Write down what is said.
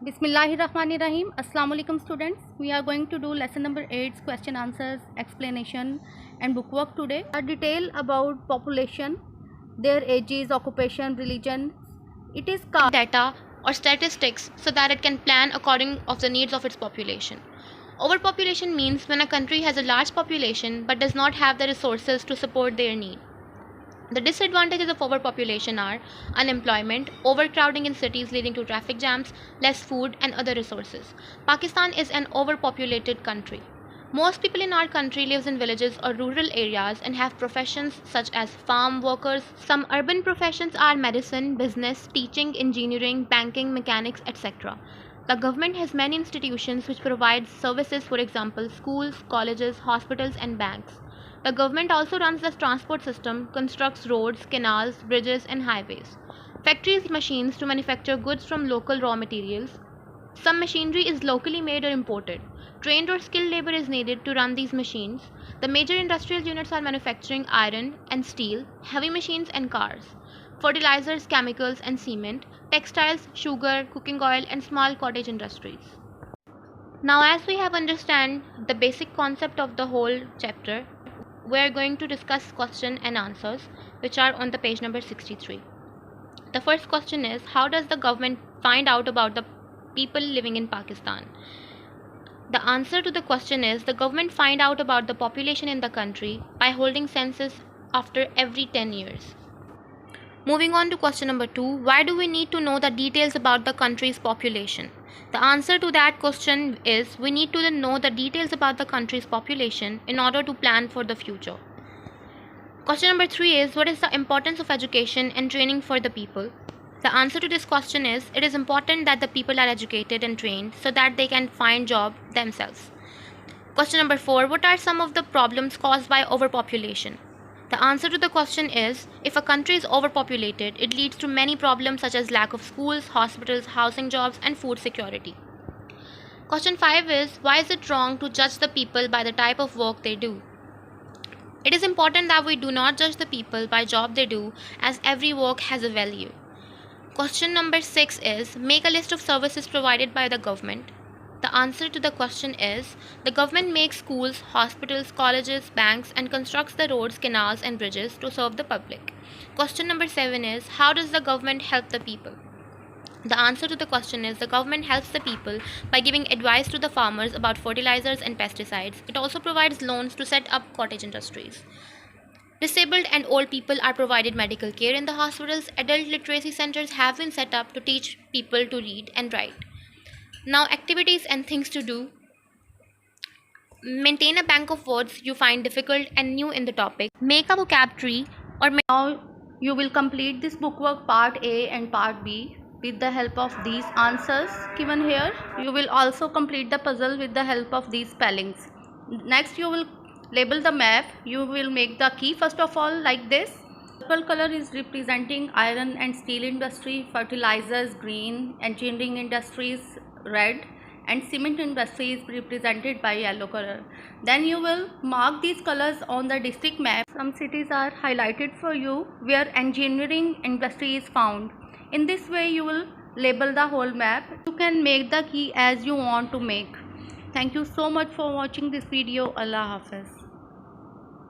Bismillahirrahmanirrahim. Assalamu alaikum students. We are going to do lesson number 8 question answers, explanation and bookwork today. A detail about population, their ages, occupation, religion. It is called data or statistics so that it can plan according of the needs of its population. Overpopulation means when a country has a large population but does not have the resources to support their need. The disadvantages of overpopulation are unemployment, overcrowding in cities leading to traffic jams, less food and other resources. Pakistan is an overpopulated country. Most people in our country lives in villages or rural areas and have professions such as farm workers. Some urban professions are medicine, business, teaching, engineering, banking, mechanics, etc. The government has many institutions which provide services, for example, schools, colleges, hospitals and banks. The government also runs the transport system, constructs roads, canals, bridges and highways. Factories machines to manufacture goods from local raw materials. Some machinery is locally made or imported. Trained or skilled labor is needed to run these machines. The major industrial units are manufacturing iron and steel, heavy machines and cars, fertilizers, chemicals and cement, textiles, sugar, cooking oil and small cottage industries. Now as we have understand the basic concept of the whole chapter, we are going to discuss question and answers which are on the page number 63. The first question is, how does the government find out about the people living in Pakistan? The answer to the question is, the government find out about the population in the country by holding census after every 10 years. Moving on to question number 2, why do we need to know the details about the country's population? The answer to that question is, we need to know the details about the country's population in order to plan for the future. Question number 3 is, what is the importance of education and training for the people? The answer to this question is, it is important that the people are educated and trained so that they can find job themselves. Question number 4, what are some of the problems caused by overpopulation? The answer to the question is, if a country is overpopulated, it leads to many problems such as lack of schools, hospitals, housing, jobs and food security. Question 5 is, why is it wrong to judge the people by the type of work they do? It is important that we do not judge the people by job they do, as every work has a value. Question number 6 is, make a list of services provided by the government. The answer to the question is, the government makes schools, hospitals, colleges, banks and constructs the roads, canals and bridges to serve the public. Question number 7 is, how does the government help the people? The answer to the question is, the government helps the people by giving advice to the farmers about fertilizers and pesticides. It also provides loans to set up cottage industries. Disabled and old people are provided medical care in the hospitals. Adult literacy centers have been set up to teach people to read and write. Now activities and things to do. Maintain a bank of words you find difficult and new in the topic. Make a vocabulary or now you will complete this bookwork part A and part B with the help of these answers given here. You will also complete the puzzle with the help of these spellings. Next you will label the map. You will make the key first of all like this. Purple color is representing iron and steel industry, fertilizers green, engineering industries red and cement industry is represented by yellow color. Then you will mark these colors on the district map. Some cities are highlighted for you where engineering industry is found. In this way you will label the whole map. You can make the key as you want to make. Thank you so much for watching this video. Allah Hafiz.